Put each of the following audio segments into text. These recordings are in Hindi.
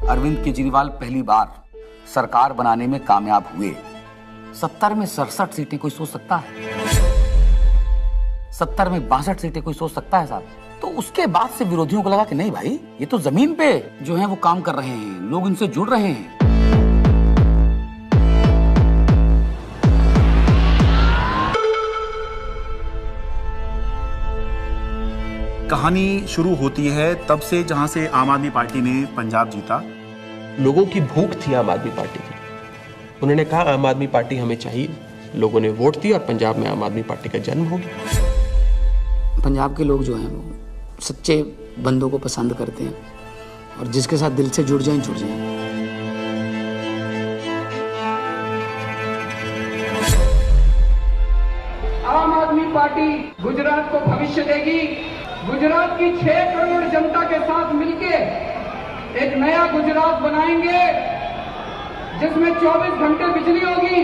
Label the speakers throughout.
Speaker 1: अरविंद केजरीवाल पहली बार सरकार बनाने में कामयाब हुए। 70 में 67 सीटें कोई सोच सकता है? 70 में 62 सीटें कोई सोच सकता है साहब? तो उसके बाद से विरोधियों को लगा कि नहीं भाई, ये तो जमीन पे जो है वो काम कर रहे हैं, लोग इनसे जुड़ रहे हैं।
Speaker 2: कहानी शुरू होती है तब से जहां से आम आदमी पार्टी ने पंजाब जीता।
Speaker 3: लोगों की भूख थी आम आदमी पार्टी की। उन्होंने कहा आम आदमी पार्टी हमें चाहिए। लोगों ने वोट दिया और पंजाब में आम आदमी पार्टी का जन्म हो गया।
Speaker 4: पंजाब के लोग जो हैं वो सच्चे बंदों को पसंद करते हैं और जिसके साथ दिल से जुड़ जाएं जुड़ जाएं।
Speaker 5: आम आदमी पार्टी गुजरात को भविष्य देगी। गुजरात की 6 करोड़ जनता के साथ मिलके एक नया गुजरात बनाएंगे जिसमें 24 घंटे बिजली होगी।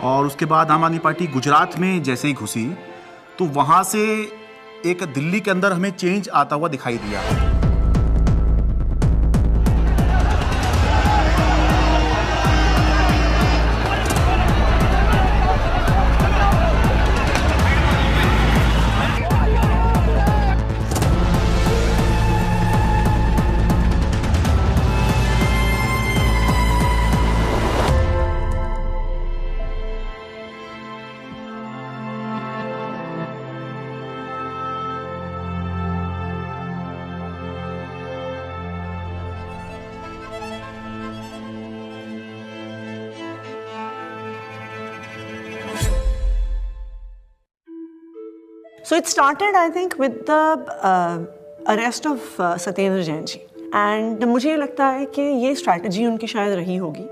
Speaker 2: और उसके बाद आम आदमी पार्टी गुजरात में जैसे ही घुसी तो वहां से एक दिल्ली के अंदर हमें चेंज आता हुआ दिखाई दिया।
Speaker 6: So it started, I think, with the arrest of Satyendra Jain ji, and मुझे लगता है कि ये स्ट्रैटेजी उनकी शायद रही होगी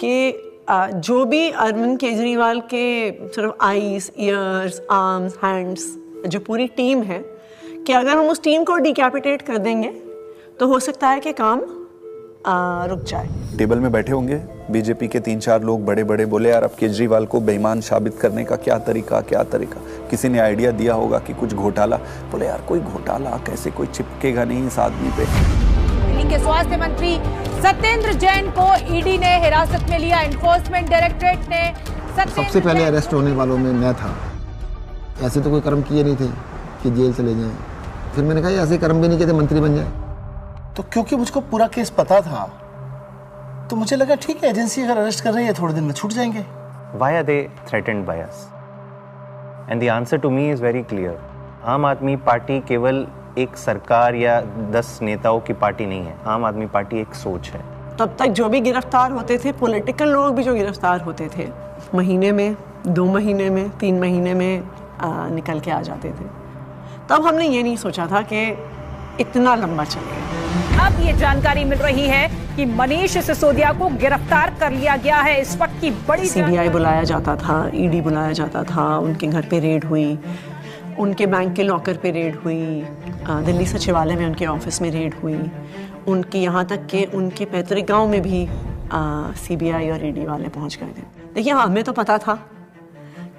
Speaker 6: कि जो भी अरविंद केजरीवाल के सिर्फ आईज, ईयर्स, आर्म्स, हैंड्स, जो पूरी टीम है, कि अगर हम उस टीम को डिकैपिटेट कर देंगे तो हो सकता है कि काम रुक जाए।
Speaker 7: टेबल में बैठे होंगे बीजेपी के 3-4 लोग बड़े बड़े, बोले यार अब केजरीवाल को बेईमान साबित करने का क्या तरीका। किसी ने आइडिया दिया होगा कि कुछ घोटाला, बोले यार कोई घोटाला कैसे, कोई चिपकेगा नहीं इस आदमी पे।
Speaker 8: दिल्ली के स्वास्थ्य मंत्री सत्येंद्र जैन को ईडी ने हिरासत में लिया। एनफोर्समेंट डायरेक्टरेट ने
Speaker 9: सबसे पहले अरेस्ट होने वालों में मैं था। ऐसे तो कोई कर्म किए नहीं थे कि जेल चले जाएं। फिर मैंने कहा ऐसे कर्म भी नहीं किए थे मंत्री बन जाए।
Speaker 10: तो क्योंकि मुझको पूरा केस पता था तो मुझे लगा ठीक है, एजेंसी अगर अरेस्ट कर रही है थोड़े दिन में छूट जाएंगे।
Speaker 11: Why are they threatened by us? And the answer to me is very clear. आम आदमी पार्टी केवल एक सरकार या 10 नेताओं की पार्टी नहीं है। आम आदमी पार्टी एक सोच है।
Speaker 6: तब तक जो भी गिरफ्तार होते थे, पॉलिटिकल लोग भी जो गिरफ्तार होते थे, महीने में, 2 महीने में, 3 महीने में निकल के आ जाते थे। तब हमने ये नहीं सोचा था कि इतना लंबा चलेगा।
Speaker 8: अब ये जानकारी मिल रही है कि मनीष सिसोदिया को गिरफ्तार कर लिया गया है। इस वक्त की बड़ी
Speaker 6: सीबीआई बुलाया जाता था, ईडी बुलाया जाता था, उनके घर पे रेड हुई, उनके बैंक के लॉकर पे रेड हुई, दिल्ली सचिवालय में उनके ऑफिस में रेड हुई, उनकी यहाँ तक कि उनके पैतृक गांव में भी सीबीआई और ईडी वाले पहुँच गए थे। देखिए हमें तो पता था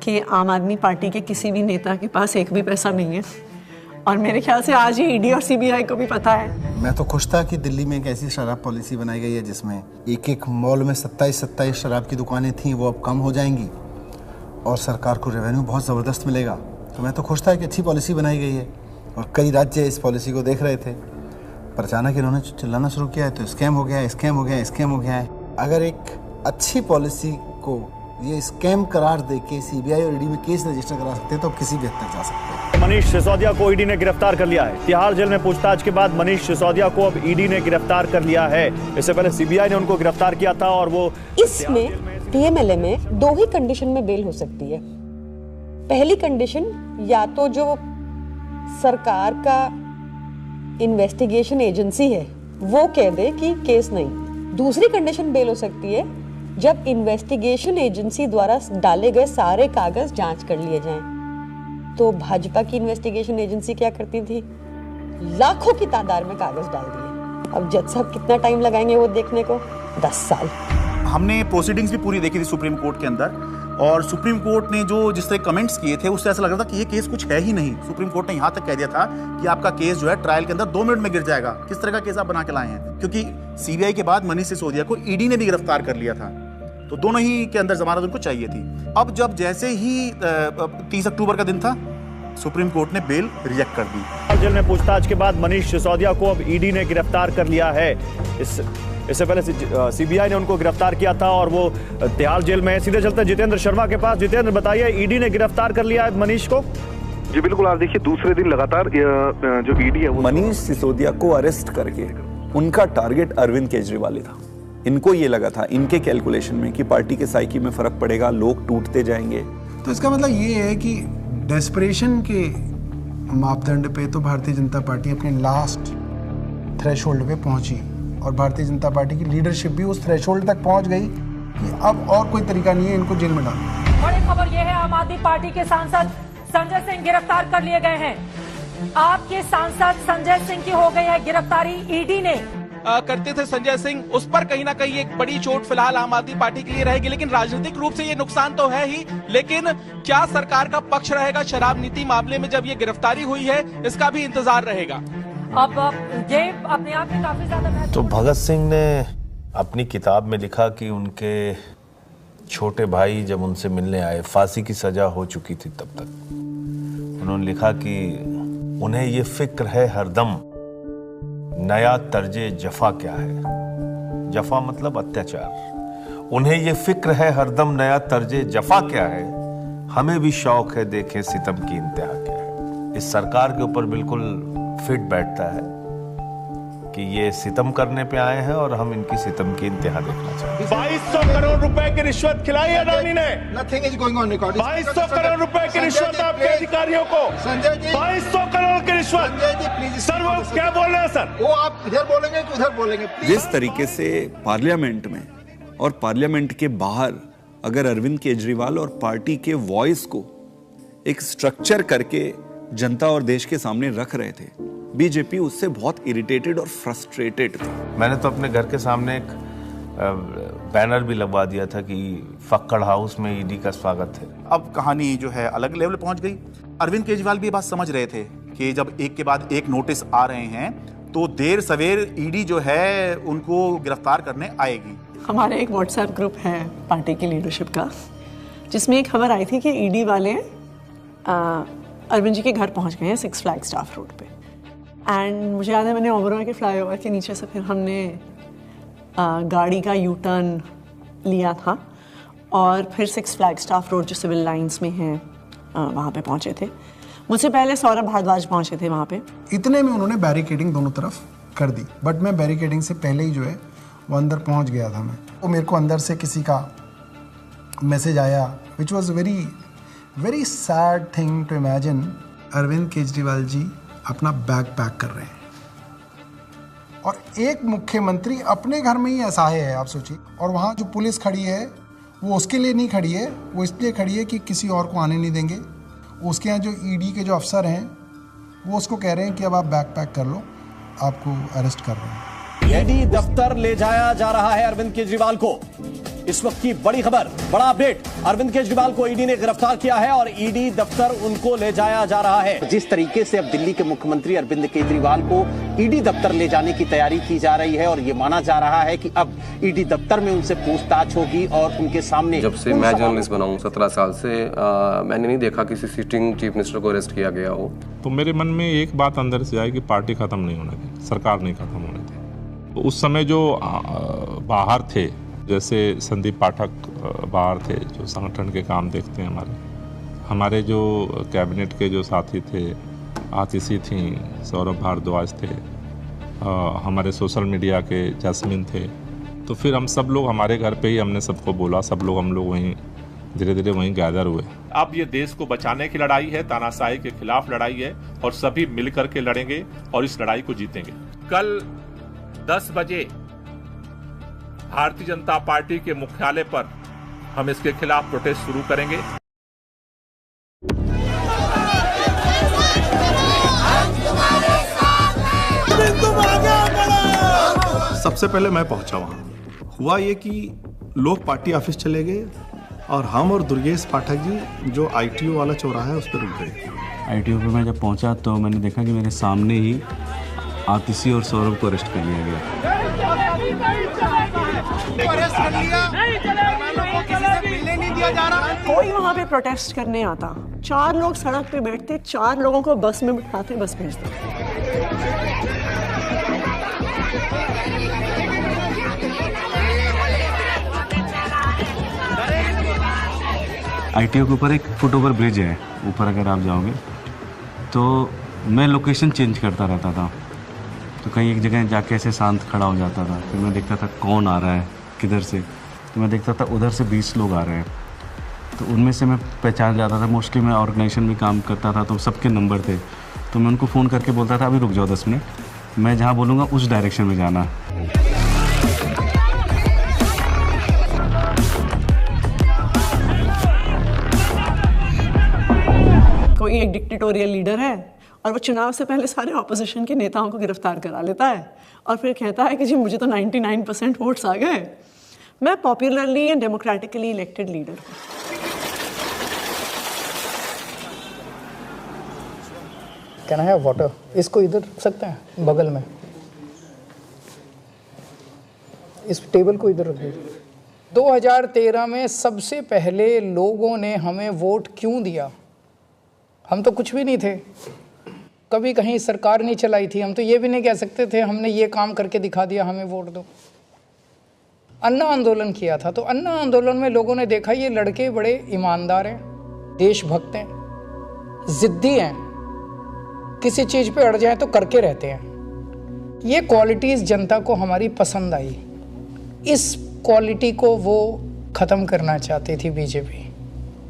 Speaker 6: कि आम आदमी पार्टी के किसी भी नेता के पास एक भी पैसा नहीं है, और मेरे ख्याल से आज ही ईडी और सीबीआई को भी पता है।
Speaker 10: मैं तो खुश था कि दिल्ली में एक ऐसी शराब पॉलिसी बनाई गई है जिसमें एक मॉल में 27 शराब की दुकानें थीं, वो अब कम हो जाएंगी और सरकार को रेवेन्यू बहुत ज़बरदस्त मिलेगा। तो मैं तो खुश था कि अच्छी पॉलिसी बनाई गई है और कई राज्य इस पॉलिसी को देख रहे थे, पर अचानक इन्होंने चिल्लाना शुरू किया है तो स्कैम हो गया है, स्कैम हो गया है, स्कैम हो गया है। अगर एक अच्छी पॉलिसी को ये स्कैम करार देके सीबीआई और ईडी में केस रजिस्टर करा सकते हैं तो किसी भी हद तक जा सकते हैं।
Speaker 12: मनीष सिसोदिया को ईडी ने गिरफ्तार कर लिया है। तिहाड़ जेल में पूछताछ के बाद मनीष सिसोदिया को अब ईडी ने गिरफ्तार कर लिया है। इससे पहले सीबीआई ने उनको गिरफ्तार किया था और वो
Speaker 13: इसमें पीएमएलए में 2 ही कंडीशन में बेल हो सकती है। पहली कंडीशन या तो जो सरकार का इन्वेस्टिगेशन एजेंसी है वो कह दे कि केस नहीं। दूसरी कंडीशन बेल हो सकती है जब इन्वेस्टिगेशन एजेंसी द्वारा डाले गए सारे कागज जांच कर लिए जाएं। तो भाजपा की इन्वेस्टिगेशन एजेंसी क्या करती थी, लाखों की तादाद में कागज डाल दिए। अब जज साहब कितना टाइम लगाएंगे वो देखने को, 10 साल।
Speaker 2: हमने प्रोसीडिंग्स भी पूरी देखी थी सुप्रीम कोर्ट के अंदर, और सुप्रीम कोर्ट ने जो जिस तरह कमेंट्स किए थे उससे ऐसा लग रहा था कि ये केस कुछ है ही नहीं। सुप्रीम कोर्ट ने यहाँ तक कह दिया था कि आपका केस जो है ट्रायल के अंदर 2 मिनट में गिर जाएगा। किस तरह का केस आप बना के लाए हैं, क्योंकि सीबीआई के बाद मनीष सिसोदिया को ईडी ने भी गिरफ्तार कर लिया था, तो दोनों ही के अंदर जमानत उनको चाहिए थी। अब जब जैसे ही 30 अक्टूबर का दिन था, सुप्रीम कोर्ट ने बेल रिजेक्ट कर दी।
Speaker 12: जेल में पूछताछ के बाद मनीष सिसोदिया को अब ईडी ने गिरफ्तार कर लिया है। इससे पहले सीबीआई ने उनको गिरफ्तार किया था और वो तिहाड़ जेल में है। सीधे चलते हैं जितेंद्र शर्मा के पास। जितेंद्र, बताइए, ईडी ने गिरफ्तार कर लिया है मनीष को?
Speaker 14: जी बिल्कुल, आप देखिए दूसरे दिन लगातार जो ईडी है वो
Speaker 7: मनीष सिसोदिया को अरेस्ट करके उनका टारगेट अरविंद केजरीवाल था। इनको ये लगा था, इनके कैलकुलेशन में, कि पार्टी के साइकी में फर्क पड़ेगा, लोग टूटते जाएंगे।
Speaker 10: तो इसका मतलब ये है कि डेस्परेशन के मापदंड पे तो भारतीय जनता पार्टी अपने लास्ट थ्रेशोल्ड पे पहुंची और भारतीय जनता पार्टी की लीडरशिप भी उस थ्रेशोल्ड तक पहुंच गई कि अब और कोई तरीका नहीं है इनको जेल में डालने।
Speaker 8: बड़ी खबर यह है, आम आदमी पार्टी के सांसद संजय सिंह गिरफ्तार कर लिए गए हैं। आपके सांसद संजय सिंह की हो गई है गिरफ्तारी। ईडी ने
Speaker 3: करते थे संजय सिंह, उस पर कहीं ना कहीं एक बड़ी चोट फिलहाल आम आदमी पार्टी के लिए रहेगी, लेकिन राजनीतिक रूप से ये नुकसान तो है ही, लेकिन क्या सरकार का पक्ष रहेगा शराब नीति मामले में जब ये गिरफ्तारी हुई है, इसका भी इंतजार रहेगा।
Speaker 8: अब ये अपने आप में काफी ज्यादा
Speaker 15: तो भगत सिंह ने अपनी किताब में लिखा कि उनके छोटे भाई जब उनसे मिलने आए, फांसी की सजा हो चुकी थी तब तक, उन्होंने लिखा कि उन्हें ये फिक्र है हरदम नया तर्जे जफा क्या है। जफा मतलब अत्याचार। उन्हें ये फिक्र है हरदम नया तर्जे जफा क्या है, हमें भी शौक है देखें सितम की इंतहा क्या है। इस सरकार के ऊपर बिल्कुल फिट बैठता है कि ये सितम करने पे आए हैं और हम इनकी सितम की इंतहा देखना चाहते हैं।
Speaker 12: 2200 करोड़ रुपए की रिश्वत खिलाई अडानी ने।
Speaker 10: Nothing is going on record.
Speaker 12: 2200 crore रुपए की रिश्वत आपके अधिकारियों को।
Speaker 10: संजय जी,
Speaker 12: 2200 करोड़ की रिश्वत।
Speaker 10: संजय जी प्लीज।
Speaker 12: सर वो क्या बोल रहे हैं सर?
Speaker 10: वो आप इधर बोलेंगे कि उधर बोलेंगे?
Speaker 7: जिस तरीके से पार्लियामेंट में और पार्लियामेंट के बाहर अगर अरविंद केजरीवाल और पार्टी के वॉइस को एक स्ट्रक्चर करके जनता और देश के सामने रख रहे थे, बीजेपी उससे बहुत इरिटेटेड और फ्रस्ट्रेटेड थी।
Speaker 15: मैंने तो अपने घर के सामने एक बैनर भी लगवा दिया था कि फक्कड़ हाउस में ईडी का स्वागत है।
Speaker 2: अब कहानी जो है अलग लेवल पहुंच गई। अरविंद केजरीवाल भी ये बात समझ रहे थे कि जब एक के बाद एक नोटिस आ रहे हैं तो देर सवेर ईडी जो है उनको गिरफ्तार करने आएगी।
Speaker 6: हमारा एक व्हाट्सएप ग्रुप है पार्टी की लीडरशिप का, जिसमें एक खबर आई थी कि ईडी वाले अरविंद जी के घर पहुंच गए हैं 6 फ्लैग स्टाफ रोड पे। एंड मुझे याद है मैंने ओबरॉय के फ्लाईओवर के नीचे से फिर हमने गाड़ी का यू टर्न लिया था और फिर 6 फ्लैग स्टाफ रोड जो सिविल लाइंस में है वहाँ पे पहुँचे थे। मुझसे पहले सौरभ भारद्वाज पहुँचे थे वहाँ पे।
Speaker 10: इतने में उन्होंने बैरिकेडिंग दोनों तरफ कर दी, बट मैं बैरिकेडिंग से पहले ही जो है वो अंदर पहुँच गया था। मैं वो मेरे को अंदर से किसी का मैसेज आया which was very sad thing to imagine. Arvind Kejriwal ji अपना बैग पैक कर रहे हैं और एक मुख्यमंत्री अपने घर में ही असहाय है, आप सोचिए। और वहाँ जो पुलिस खड़ी है वो उसके लिए नहीं खड़ी है, वो इसलिए खड़ी है कि किसी और को आने नहीं देंगे। उसके यहाँ जो ईडी के जो अफसर हैं वो उसको कह रहे हैं कि अब आप बैग पैक कर लो, आपको अरेस्ट कर रहे हैं।
Speaker 16: ईडी दफ्तर ले जाया जा रहा है अरविंद केजरीवाल को। इस वक्त की बड़ी खबर, बड़ा अपडेट, अरविंद केजरीवाल को ईडी ने गिरफ्तार किया है और ईडी दफ्तर उनको ले जाया जा रहा है। जिस तरीके से अब दिल्ली के मुख्यमंत्री अरविंद केजरीवाल को ईडी दफ्तर ले जाने की तैयारी की जा रही है और ये माना जा रहा है कि अब ईडी दफ्तर में उनसे पूछताछ होगी और उनके सामने।
Speaker 17: जब से मैं जर्नलिस्ट बना हूं 17 साल से, मैंने नहीं देखा किसी सिटिंग चीफ मिनिस्टर को अरेस्ट किया गया हो।
Speaker 18: तो मेरे मन में एक बात अंदर से आई कि पार्टी खत्म नहीं होने दी, सरकार नहीं खत्म होने दी। तो उस समय जो बाहर थे, जैसे संदीप पाठक बाहर थे जो संगठन के काम देखते हैं, हमारे जो कैबिनेट के जो साथी थे, आतिशी थी, सौरभ भारद्वाज थे, हमारे सोशल मीडिया के जैस्मिन थे। तो फिर हम सब लोग हमारे घर पे ही हमने सबको बोला, सब लोग हम लोग वहीं धीरे धीरे वहीं गैदर हुए। अब ये देश को बचाने की लड़ाई है, तानाशाही के खिलाफ लड़ाई है और सभी मिलकर के लड़ेंगे और इस लड़ाई को जीतेंगे। कल 10 बजे भारतीय जनता पार्टी के मुख्यालय पर हम इसके खिलाफ प्रोटेस्ट शुरू करेंगे।
Speaker 2: सबसे पहले मैं पहुंचा वहां। हुआ ये कि लोग पार्टी ऑफिस चले गए
Speaker 10: और हम और दुर्गेश पाठक जी जो ITO वाला चौराहा है उस पर रुक गए।
Speaker 19: ITO पे मैं जब पहुंचा तो मैंने देखा कि मेरे सामने ही आतिशी और सौरभ को अरेस्ट कर लिया गया।
Speaker 6: कोई वहाँ पे प्रोटेस्ट करने आता, 4 लोग सड़क पे बैठते, 4 लोगों को बस में बिठाते, बस भेजते।
Speaker 19: ITO के ऊपर एक फुटओवर ब्रिज है, ऊपर अगर आप जाओगे तो मैं लोकेशन चेंज करता रहता था, तो कहीं एक जगह जाके ऐसे शांत खड़ा हो जाता था, फिर मैं देखता था कौन आ रहा है किधर से, तो मैं देखता था उधर से 20 लोग आ रहे हैं, तो उनमें से मैं पहचान जाता था। मोस्टली मैं ऑर्गेनाइजेशन में काम करता था तो सबके नंबर थे, तो मैं उनको फ़ोन करके बोलता था अभी रुक जाओ 10 मिनट, मैं जहाँ बोलूँगा उस डायरेक्शन में जाना।
Speaker 6: कोई एक डिक्टेटोरियल लीडर है और वो चुनाव से पहले सारे ऑपोजिशन के नेताओं को गिरफ्तार करा लेता है और फिर कहता है कि जी मुझे तो 99% वोट्स आ गए, मैं popularly and democratically elected leader हूँ।
Speaker 4: कहना है वाटर, इसको इधर रख सकते हैं बगल में, इस टेबल को इधर रख दीजिए। 2013 में सबसे पहले लोगों ने हमें वोट क्यों दिया? हम तो कुछ भी नहीं थे, कभी कहीं सरकार नहीं चलाई थी, हम तो ये भी नहीं कह सकते थे हमने ये काम करके दिखा दिया हमें वोट दो। अन्ना आंदोलन किया था, तो अन्ना आंदोलन में लोगों ने देखा ये लड़के बड़े ईमानदार हैं, देशभक्त हैं, जिद्दी हैं, किसी चीज़ पे अड़ जाए तो करके रहते हैं। ये क्वालिटीज़ जनता को हमारी पसंद आई, इस क्वालिटी को वो ख़त्म करना चाहती थी बीजेपी,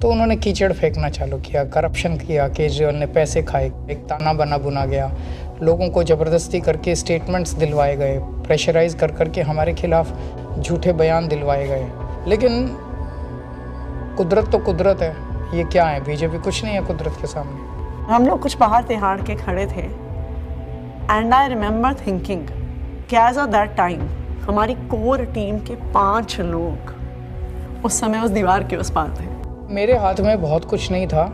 Speaker 4: तो उन्होंने कीचड़ फेंकना चालू किया, करप्शन किया, केजरीवाल ने पैसे खाए, एक ताना बना बुना गया, लोगों को ज़बरदस्ती करके स्टेटमेंट्स दिलवाए गए, प्रेशराइज कर करके हमारे खिलाफ झूठे बयान दिलवाए गए। लेकिन कुदरत तो कुदरत है, ये क्या है, बीजेपी कुछ नहीं है कुदरत के सामने।
Speaker 6: हम लोग कुछ बाहर तिहाड़ के खड़े थे एंड आई रिमेंबर थिंकिंग कि एज ऑफ दैट टाइम हमारी कोर टीम के 5 लोग उस समय उस दीवार के उस पार थे।
Speaker 4: मेरे हाथ में बहुत कुछ नहीं था,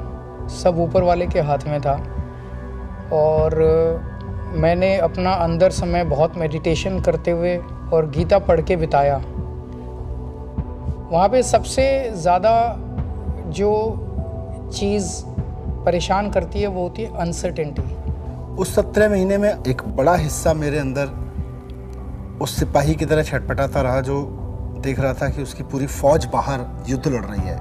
Speaker 4: सब ऊपर वाले के हाथ में था, और मैंने अपना अंदर समय बहुत मेडिटेशन करते हुए और गीता पढ़ के बिताया। वहाँ पे सबसे ज़्यादा जो चीज़ परेशान करती है वो होती है अनसर्टेनिटी।
Speaker 10: उस 17 महीने में एक बड़ा हिस्सा मेरे अंदर उस सिपाही की तरह छटपटाता रहा जो देख रहा था कि उसकी पूरी फौज बाहर युद्ध लड़ रही है,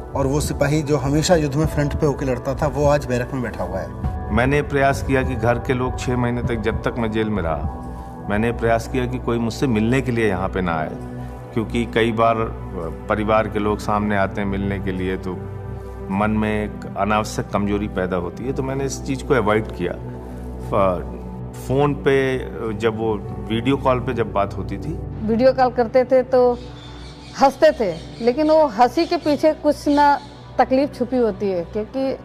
Speaker 10: और वो सिपाही जो हमेशा युद्ध में फ्रंट पे होकर लड़ता था वो आज बैरक में बैठा हुआ है।
Speaker 15: मैंने प्रयास किया कि घर के लोग 6 महीने तक, जब तक मैं जेल में रहा, मैंने प्रयास किया कि कोई मुझसे मिलने के लिए यहाँ पे ना आए, क्योंकि कई बार परिवार के लोग सामने आते हैं मिलने के लिए तो मन में एक अनावश्यक कमजोरी पैदा होती है, तो मैंने इस चीज़ को अवॉइड किया। फ़ोन पे जब वो वीडियो कॉल पे जब बात होती थी,
Speaker 20: वीडियो कॉल करते थे तो हंसते थे, लेकिन वो हंसी के पीछे कुछ ना तकलीफ छुपी होती है, क्योंकि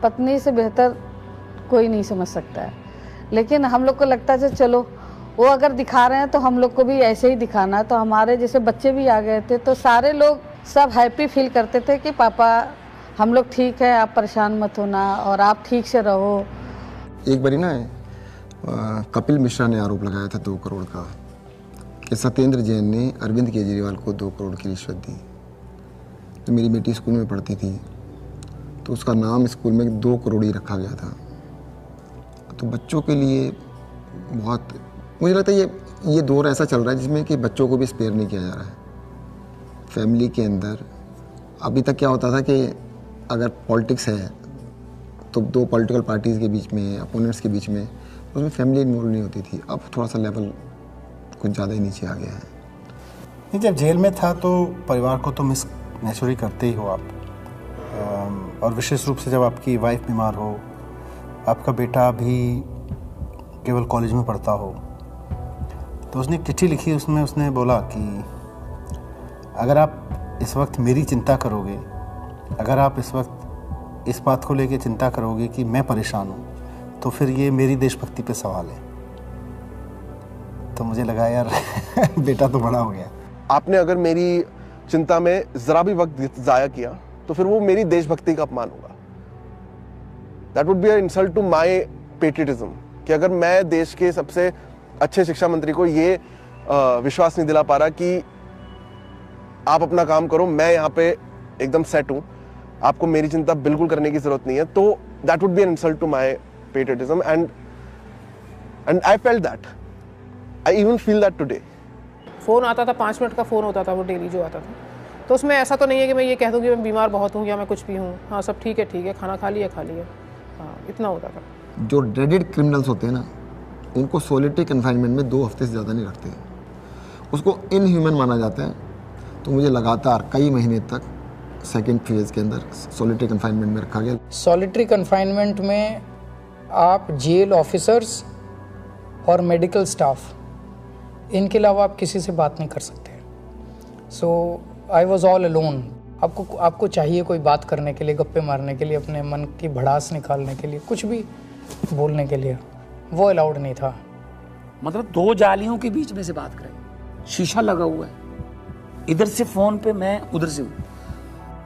Speaker 20: पत्नी से बेहतर कोई नहीं समझ सकता है। लेकिन हम लोग को लगता है चलो वो अगर दिखा रहे हैं तो हम लोग को भी ऐसे ही दिखाना। तो हमारे जैसे बच्चे भी आ गए थे, तो सारे लोग सब हैप्पी फील करते थे कि पापा हम लोग ठीक है, आप परेशान मत होना और आप ठीक से रहो।
Speaker 9: एक बारी ना कपिल मिश्रा ने आरोप लगाया था 2 करोड़ का कि सत्येंद्र जैन ने अरविंद केजरीवाल को 2 करोड़ की रिश्वत दी। तो मेरी बेटी स्कूल में पढ़ती थी, तो उसका नाम स्कूल में 2 करोड़ ही रखा गया था। तो बच्चों के लिए बहुत, मुझे लगता है ये दौर ऐसा चल रहा है जिसमें कि बच्चों को भी स्पेयर नहीं किया जा रहा है। फैमिली के अंदर अभी तक क्या होता था कि अगर पॉलिटिक्स है तो 2 पॉलिटिकल पार्टीज़ के बीच में, अपोनेंट्स के बीच में, उसमें फैमिली इन्वॉल्व नहीं होती थी। अब थोड़ा सा लेवल कुछ ज़्यादा ही नीचे आ गया है।
Speaker 10: नहीं, जब जेल में था तो परिवार को तो मिस नेचुरली करते ही हो आप, और विशेष रूप से जब आपकी वाइफ बीमार हो, आपका बेटा भी केवल कॉलेज में पढ़ता हो। तो उसने एक चिट्ठी लिखी, उसमें उसने बोला कि अगर आप इस वक्त मेरी चिंता करोगे, अगर आप इस वक्त इस बात को लेके चिंता करोगे कि मैं परेशान हूँ, तो फिर ये मेरी देशभक्ति पे सवाल है। तो मुझे लगा यार बेटा तो बड़ा हो गया।
Speaker 21: आपने अगर मेरी चिंता में जरा भी वक्त जाया किया तो फिर वो मेरी देशभक्ति का अपमान होगा। That would be a insult to my patriotism कि अगर मैं देश के सबसे अच्छे शिक्षा मंत्री को ये विश्वास नहीं दिला पा रहा कि आप अपना काम करो, मैं यहाँ पे एकदम सेट हूँ, आपको मेरी चिंता बिल्कुल करने की जरूरत नहीं है, तो that would be an insult to my patriotism and I felt that, I even feel that today.
Speaker 22: Phone आता था, 5 मिनट का फ़ोन होता था वो डेली जो आता था, तो उसमें ऐसा तो नहीं है कि मैं ये कह दूँ कि मैं बीमार बहुत हूँ या मैं कुछ भी हूँ, हाँ सब ठीक है, खाना खा लिया, हाँ इतना होता था।
Speaker 9: जो ड्रेडेड क्रिमिनल्स होते हैं ना, उनको सोलिटरी कन्फाइनमेंट में 2 हफ्ते से ज़्यादा नहीं रखते, उसको इनह्यूमन माना जाता है। तो मुझे लगातार कई महीने तक सेकेंड फेज के अंदर सोलिटरी कन्फाइनमेंट में रखा गया।
Speaker 4: सॉलिटरी कन्फाइनमेंट में आप जेल ऑफिसर्स और मेडिकल स्टाफ, इनके अलावा आप किसी से बात नहीं कर सकते। सो आई वॉज ऑल अलोन। आपको चाहिए कोई बात करने के लिए, गप्पे मारने के लिए, अपने मन की भड़ास निकालने के लिए, कुछ भी बोलने के लिए, वो अलाउड नहीं था।
Speaker 1: मतलब 2 जालियों के बीच में से बात करें, शीशा लगा हुआ है, इधर से फोन पे मैं उधर से हूँ,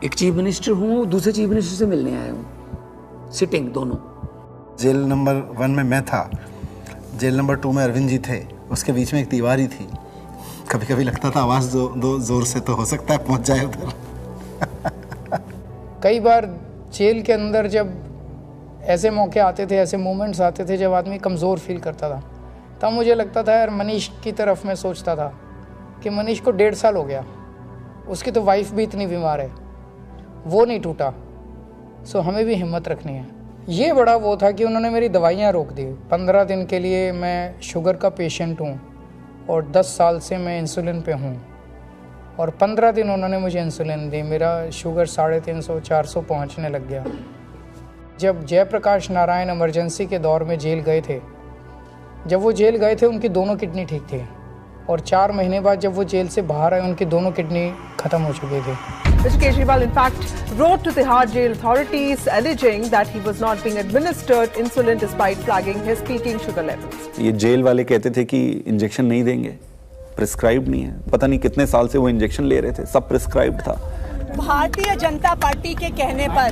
Speaker 1: एक चीफ मिनिस्टर हूँ, दूसरे चीफ मिनिस्टर से मिलने आया हूँ, सिटिंग दोनों।
Speaker 10: जेल नंबर 1 में मैं था, जेल नंबर 2 में अरविंद जी थे, उसके बीच में एक दीवारी थी। कभी कभी लगता था आवाज़ जोर से तो हो सकता है पहुँच जाए उधर।
Speaker 4: कई बार जेल के अंदर जब ऐसे मौके आते थे, ऐसे मोमेंट्स आते थे जब आदमी कमज़ोर फील करता था, तब मुझे लगता था यार मनीष की तरफ मैं सोचता था कि मनीष को 1.5 साल हो गया, उसकी तो वाइफ भी इतनी बीमार है, वो नहीं टूटा, सो हमें भी हिम्मत रखनी है। ये बड़ा वो था कि उन्होंने मेरी दवाइयाँ रोक दी। 15 दिन के लिए मैं शुगर का पेशेंट हूँ और 10 साल से मैं इंसुलिन पे हूँ, और 15 दिन उन्होंने मुझे इंसुलिन दी, मेरा शुगर 350-400 पहुँचने लग गया। जब जयप्रकाश नारायण इमरजेंसी के दौर में जेल गए थे, जब वो जेल गए थे उनकी दोनों किडनी ठीक थी, और 4 महीने बाद जब वो जेल से बाहर आए उनकी दोनों किडनी खत्म हो चुकी थी।
Speaker 23: Mr. Kejriwal, in fact, wrote to the Tihar jail authorities alleging that he was not being administered insulin despite flagging his peaking sugar levels.
Speaker 7: ये जेल वाले कहते थे कि इंजेक्शन नहीं देंगे, प्रिस्क्राइब नहीं है, पता नहीं कितने साल से वो इंजेक्शन ले रहे थे, सब प्रिस्क्राइब्ड था।
Speaker 24: भारतीय जनता पार्टी के कहने पर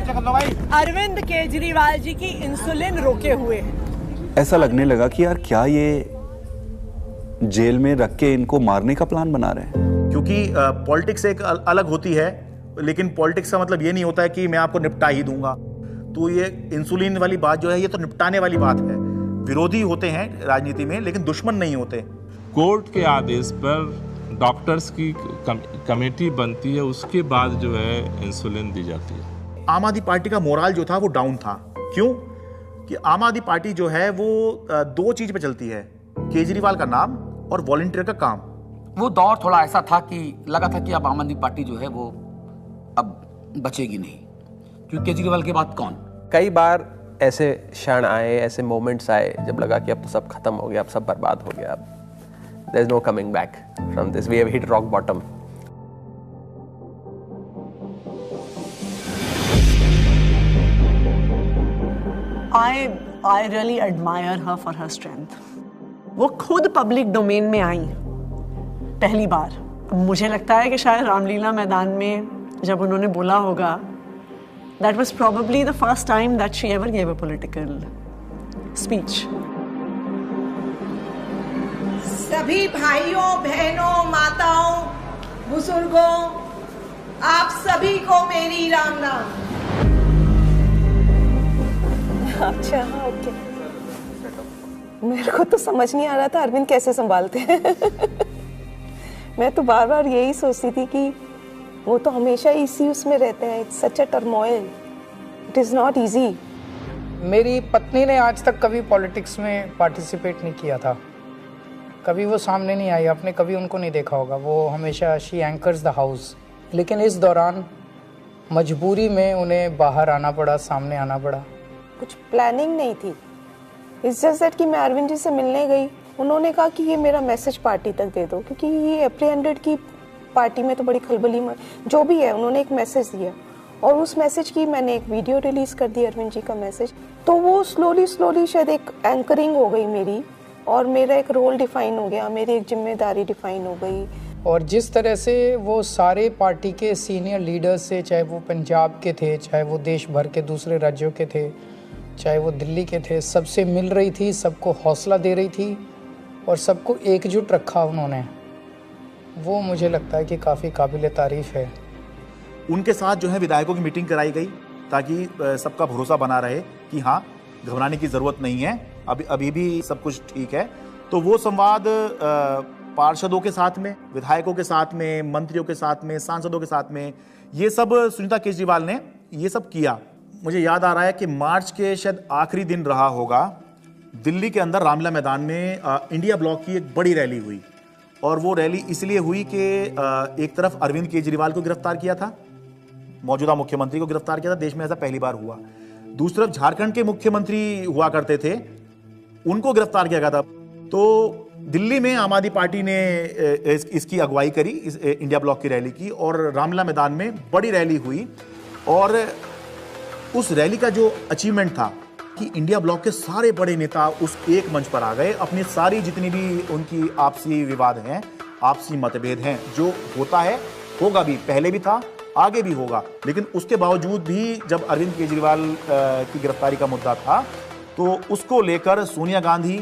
Speaker 24: अरविंद केजरीवाल जी की इंसुलिन रोके हुए हैं।
Speaker 7: ऐसा लगने लगा कि यार क्या ये जेल में रख के इनको मारने का प्लान बना रहे हैं।
Speaker 2: क्योंकि पॉलिटिक्स एक अलग होती है, लेकिन पॉलिटिक्स का मतलब ये नहीं होता है कि मैं आपको निपटा ही दूंगा। तो ये इंसुलिन वाली बात जो है, ये तो निपटाने वाली बात है। विरोधी होते हैं राजनीति में, लेकिन दुश्मन नहीं होते।
Speaker 18: कोर्ट के आदेश पर डॉक्टर्स की कमेटी बनती है, उसके बाद जो है इंसुलिन दी जाती है।
Speaker 2: आम आदमी पार्टी का मोराल जो था वो डाउन था। क्यों? कि आम आदमी पार्टी जो है वो 2 चीज पे चलती है, केजरीवाल का नाम और वॉलंटियर का काम।
Speaker 1: वो दौर थोड़ा ऐसा था कि लगा था कि अब आम आदमी पार्टी जो है वो अब बचेगी नहीं, क्योंकि केजरीवाल के बाद कौन।
Speaker 17: कई बार ऐसे क्षण आए, ऐसे मोमेंट्स आए जब लगा कि अब तो सब खत्म हो गया, अब सब बर्बाद हो गया, अब there is no coming back from this, we have hit rock bottom.
Speaker 6: I really admire her for her strength. वो खुद पब्लिक डोमेन में आई पहली बार। मुझे लगता है कि शायद रामलीला मैदान में जब उन्होंने बोला होगा, that was probably the first time that she ever gave a political speech.
Speaker 24: सभी भाइयों, बहनों, माताओं, बुजुर्गों, आप सभी को मेरी राम नाम।
Speaker 13: अच्छा, ओके। मेरे को तो समझ नहीं आ रहा था अरविंद कैसे संभालते हैं। मैं तो बार बार यही सोचती थी कि वो तो हमेशा इसी उसमें रहते हैं, it's such a turmoil, it is not easy.
Speaker 4: मेरी पत्नी ने आज तक कभी पॉलिटिक्स में पार्टिसिपेट नहीं किया था, कभी वो सामने नहीं आई, आपने कभी उनको नहीं देखा होगा, वो हमेशा शी एंकर्स द हाउस। लेकिन इस दौरान मजबूरी में उन्हें बाहर आना पड़ा, सामने आना पड़ा।
Speaker 13: कुछ प्लानिंग नहीं थी, इट्स जस्ट दैट कि मैं अरविंद जी से मिलने गई, उन्होंने कहा कि ये मेरा मैसेज पार्टी तक दे दो, क्योंकि ये एप्रीहेंडेड की पार्टी में तो बड़ी खलबली जो भी है, उन्होंने एक मैसेज दिया और उस मैसेज की मैंने एक वीडियो रिलीज़ कर दी, अरविंद जी का मैसेज। तो वो स्लोली शायद एक एंकरिंग हो गई मेरी, और मेरा एक रोल डिफाइन हो गया, मेरी एक जिम्मेदारी डिफाइन हो गई।
Speaker 4: और जिस तरह से वो सारे पार्टी के सीनियर लीडर्स से, चाहे वो पंजाब के थे, चाहे वो देश भर के दूसरे राज्यों के थे, चाहे वो दिल्ली के थे, सबसे मिल रही थी, सबको हौसला दे रही थी और सबको एकजुट रखा उन्होंने, वो मुझे लगता है कि काफ़ी काबिल तारीफ़ है।
Speaker 2: उनके साथ जो है विधायकों की मीटिंग कराई गई ताकि सबका भरोसा बना रहे कि हाँ, घबराने की ज़रूरत नहीं है, अभी भी सब कुछ ठीक है। तो वो संवाद पार्षदों के साथ में, विधायकों के साथ में, मंत्रियों के साथ में, सांसदों के साथ में, ये सब सुनीता केजरीवाल ने ये सब किया। मुझे याद आ रहा है कि मार्च के शायद आखिरी दिन रहा होगा, दिल्ली के अंदर रामलीला मैदान में इंडिया ब्लॉक की एक बड़ी रैली हुई और वो रैली इसलिए हुई कि एक तरफ अरविंद केजरीवाल को गिरफ्तार किया था, मौजूदा मुख्यमंत्री को गिरफ्तार किया था, देश में ऐसा पहली बार हुआ। दूसरी तरफ झारखंड के मुख्यमंत्री हुआ करते थे, उनको गिरफ्तार किया गया था। तो दिल्ली में आम आदमी पार्टी ने इसकी अगुवाई करी, इस इंडिया ब्लॉक की रैली की, और रामलीला मैदान में बड़ी रैली हुई। और उस रैली का जो अचीवमेंट था कि इंडिया ब्लॉक के सारे बड़े नेता उस एक मंच पर आ गए, अपनी सारी जितनी भी उनकी आपसी विवाद हैं, आपसी मतभेद हैं, जो होता है, होगा भी, पहले भी था, आगे भी होगा, लेकिन उसके बावजूद भी जब अरविंद केजरीवाल की गिरफ्तारी का मुद्दा था तो उसको लेकर सोनिया गांधी,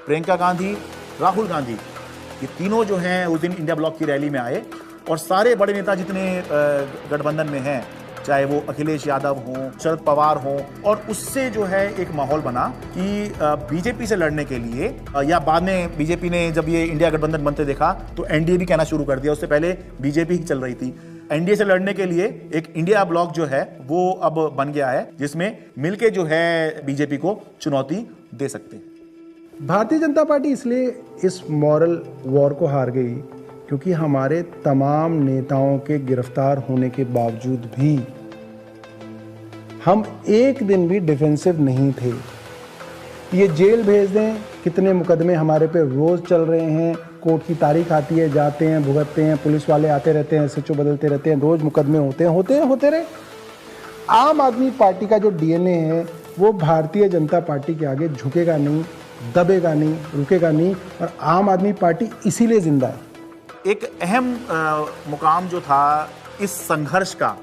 Speaker 2: प्रियंका गांधी, राहुल गांधी, ये तीनों जो हैं उस दिन इंडिया ब्लॉक की रैली में आए और सारे बड़े नेता जितने गठबंधन में हैं, चाहे वो अखिलेश यादव हों, शरद पवार हों, और उससे जो है एक माहौल बना कि बीजेपी से लड़ने के लिए, या बाद में बीजेपी ने जब ये इंडिया गठबंधन बनते देखा तो एनडीए भी कहना शुरू कर दिया, उससे पहले बीजेपी ही चल रही थी। एनडीए से लड़ने के लिए एक इंडिया ब्लॉक जो है वो अब बन गया है, जिसमें मिलके जो है बीजेपी को चुनौती दे सकते हैं।
Speaker 3: भारतीय जनता पार्टी इसलिए इस मॉरल वॉर को हार गई क्योंकि हमारे तमाम नेताओं के गिरफ्तार होने के बावजूद भी हम एक दिन भी डिफेंसिव नहीं थे। ये जेल भेज दें, कितने मुकदमे हमारे पे रोज चल रहे हैं, कोर्ट की तारीख आती है, जाते हैं, भुगतते हैं, पुलिस वाले आते रहते हैं, एसएचओ बदलते रहते हैं, रोज मुकदमे होते रहे। आम आदमी पार्टी का जो डीएनए है वो भारतीय जनता पार्टी के आगे झुकेगा नहीं, दबेगा नहीं, रुकेगा नहीं, और आम आदमी पार्टी इसीलिए जिंदा है।
Speaker 2: एक अहम मुकाम जो था इस संघर्ष का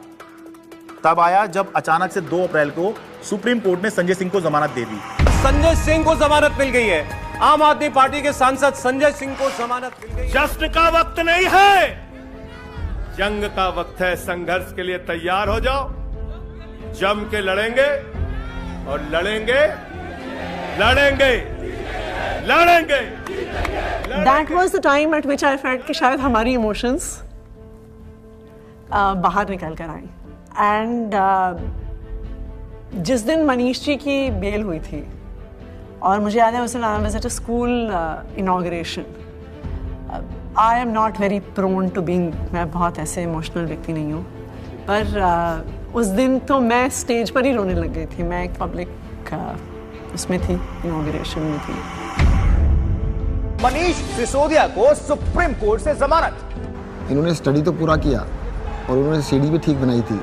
Speaker 2: तब आया जब अचानक से 2 अप्रैल को सुप्रीम कोर्ट ने संजय सिंह को जमानत दे दी।
Speaker 16: संजय सिंह को जमानत मिल गई है। आम आदमी पार्टी के सांसद संजय सिंह को जमानत मिल गई।
Speaker 5: जश्न का वक्त नहीं है, जंग का वक्त है। संघर्ष के लिए तैयार हो जाओ, जम के लड़ेंगे और लड़ेंगे।
Speaker 6: That was the time at which I felt कि शायद हमारी इमोशंस बाहर निकल कर आई। एंड जिस दिन मनीष जी की बेल हुई थी, और मुझे याद है उस दिन I was at a school inauguration. I am not very prone to being, मैं बहुत ऐसे इमोशनल व्यक्ति नहीं हूँ, पर उस दिन तो मैं स्टेज पर ही रोने लग गई थी। मैं एक पब्लिक उसमें थी, इनॉग्रेशन में थी।
Speaker 16: मनीष सिसोदिया को सुप्रीम कोर्ट से जमानत।
Speaker 9: इन्होंने स्टडी तो पूरा किया और उन्होंने सीढ़ी भी ठीक बनाई थी,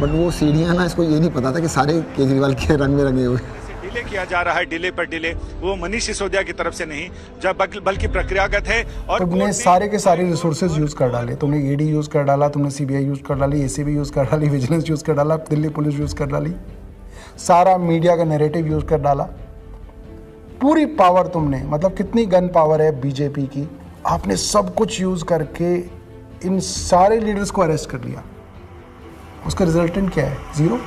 Speaker 9: बट वो सीढ़ियाँ ना, इसको ये नहीं पता था कि सारे केजरीवाल के रंग में रंगे हुए।
Speaker 11: डिले किया जा रहा है, डिले पर डिले, वो मनीष सिसोदिया की तरफ से नहीं, जब बल्कि प्रक्रियागत है। और
Speaker 3: तुमने सारे के सारे रिसोर्सेज यूज कर डाले, तुमने ईडी यूज कर डाला, तुमने सीबीआई यूज कर डाली, एसीबी यूज कर डाली, विजिलेंस यूज कर डाला, दिल्ली पुलिस यूज कर डाली, सारा मीडिया का नैरेटिव यूज कर डाला, पूरी पावर तुमने, मतलब कितनी गन पावर है बीजेपी की, आपने सब कुछ यूज करके इन सारे लीडर्स को अरेस्ट कर लिया। उसका रिजल्टेंट क्या है? 0।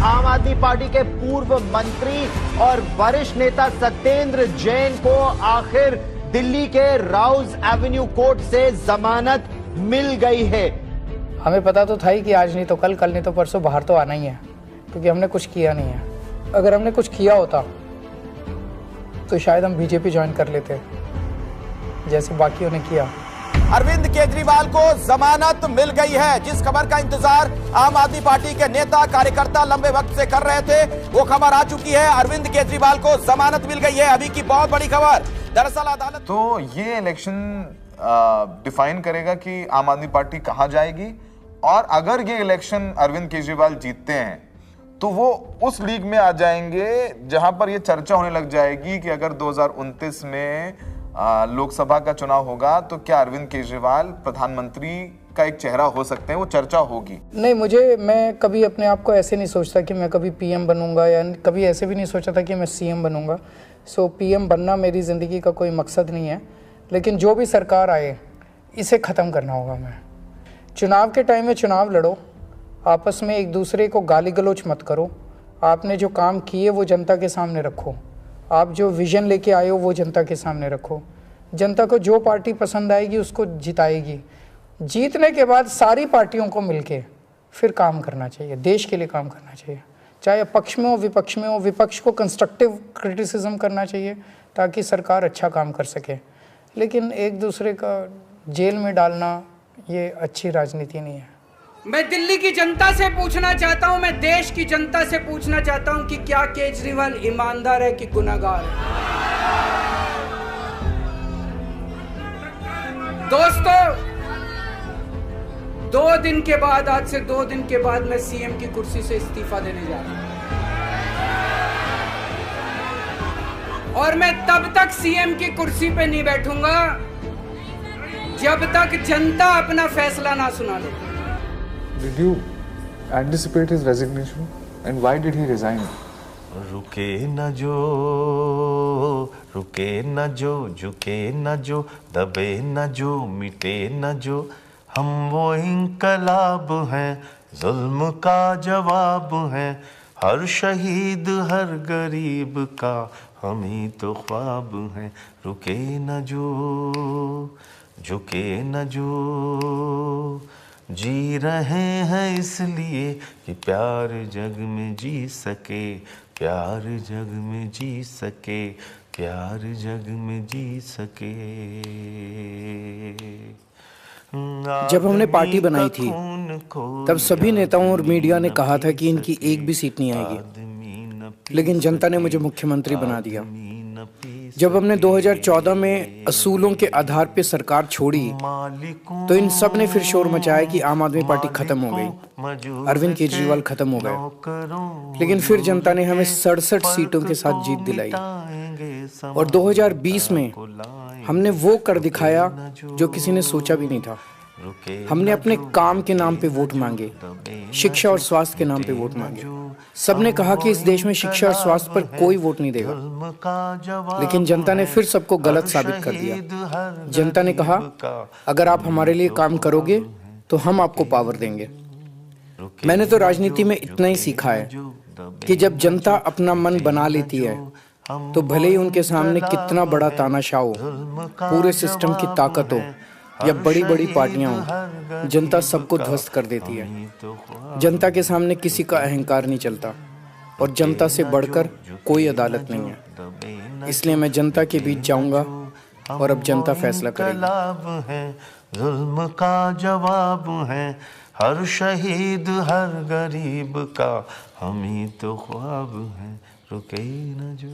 Speaker 16: आम आदमी पार्टी के पूर्व मंत्री और वरिष्ठ नेता सत्येंद्र जैन को आखिर दिल्ली के राउज एवेन्यू कोर्ट से जमानत मिल गई है।
Speaker 4: हमें पता तो था ही कि आज नहीं तो कल, कल नहीं तो परसों बाहर तो आना ही है, क्योंकि हमने कुछ किया नहीं है। अगर हमने कुछ किया होता तो शायद हम बीजेपी ज्वाइन कर लेते, जैसे बाकियों ने किया।
Speaker 16: अरविंद केजरीवाल को जमानत मिल गई है। जिस खबर का इंतजार आम आदमी पार्टी के नेता कार्यकर्ता लंबे वक्त से कर रहे थे, वो खबर आ चुकी है। अरविंद केजरीवाल को जमानत मिल गई है। अभी की बहुत बड़ी खबर, दरअसल अदालत
Speaker 14: तो ये इलेक्शन डिफाइन करेगा कि आम आदमी पार्टी कहां जाएगी, और अगर ये इलेक्शन अरविंद केजरीवाल जीतते हैं तो वो उस लीग में आ जाएंगे जहां पर ये चर्चा होने लग जाएगी कि अगर 2029 में लोकसभा का चुनाव होगा तो क्या अरविंद केजरीवाल प्रधानमंत्री का एक चेहरा हो सकते हैं, वो चर्चा होगी?
Speaker 4: नहीं, मैं कभी अपने आप को ऐसे नहीं सोचता कि मैं कभी पीएम बनूंगा, या कभी ऐसे भी नहीं सोचा था कि मैं सीएम बनूंगा। सो पीएम बनना मेरी ज़िंदगी का कोई मकसद नहीं है, लेकिन जो भी सरकार आए इसे ख़त्म करना होगा। मैं चुनाव के टाइम में चुनाव लड़ो, आपस में एक दूसरे को गाली गलौज मत करो, आपने जो काम किए वो जनता के सामने रखो, आप जो विज़न लेके आए हो वो जनता के सामने रखो। जनता को जो पार्टी पसंद आएगी उसको जिताएगी। जीतने के बाद सारी पार्टियों को मिलके फिर काम करना चाहिए, देश के लिए काम करना चाहिए, चाहे पक्ष में हो विपक्ष में हो। विपक्ष को कंस्ट्रक्टिव क्रिटिसिज्म करना चाहिए ताकि सरकार अच्छा काम कर सके, लेकिन एक दूसरे का जेल में डालना ये अच्छी राजनीति नहीं है।
Speaker 8: मैं दिल्ली की जनता से पूछना चाहता हूं, मैं देश की जनता से पूछना चाहता हूं कि क्या केजरीवाल ईमानदार है कि गुनहगार है? दोस्तों, 2 दिन के बाद, आज से 2 दिन के बाद मैं सीएम की कुर्सी से इस्तीफा देने जा रहा हूं, और मैं तब तक सीएम की कुर्सी पे नहीं बैठूंगा जब तक जनता अपना फैसला ना सुना ले।
Speaker 12: Did you anticipate his resignation and why did he resign?
Speaker 15: रुके न जो, रुके न जो, झुके न जो, दबे न जो, मिटे न जो, हम वो इंकलाब हैं, जुल्म का जवाब हैं, हर शहीद हर गरीब का हम ही तो ख्वाब हैं। रुके न जो, झुके न जो, जी रहे हैं इसलिए कि प्यार जग में जी सके, प्यार जग में जी सके, प्यार जग में जी सके।
Speaker 4: जब हमने पार्टी बनाई थी तब सभी नेताओं और मीडिया ने कहा था कि इनकी एक भी सीट नहीं आएगी, लेकिन जनता ने मुझे मुख्यमंत्री बना दिया। जब हमने 2014 में असूलों के आधार पर सरकार छोड़ी तो इन सब ने फिर शोर मचाया कि आम आदमी पार्टी खत्म हो गई, अरविंद केजरीवाल खत्म हो गए। लेकिन फिर जनता ने हमें 67 सीटों के साथ जीत दिलाई, और 2020 में हमने वो कर दिखाया जो किसी ने सोचा भी नहीं था। हमने अपने काम के नाम पे वोट मांगे, शिक्षा और स्वास्थ्य के नाम पे वोट मांगे। सबने कहा कि इस देश में शिक्षा और स्वास्थ्य पर कोई वोट नहीं देगा, लेकिन जनता ने फिर सबको गलत साबित कर दिया। जनता ने कहा, अगर आप हमारे लिए काम करोगे तो हम आपको पावर देंगे। मैंने तो राजनीति में इतना ही सीखा है कि जब जनता अपना मन बना लेती है तो भले ही उनके सामने कितना बड़ा तानाशाह हो, पूरे सिस्टम की ताकत हो या बड़ी बड़ी पार्टियां हों, जनता सबको ध्वस्त कर देती है। जनता के सामने किसी का अहंकार नहीं चलता, और जनता से बढ़कर कोई अदालत नहीं है। इसलिए मैं जनता के बीच जाऊंगा और अब जनता फैसला करेगी।
Speaker 15: जुल्म का जवाब है, हर शहीद हर गरीब का हम ही तो ख्वाब हैं। रुके न जो।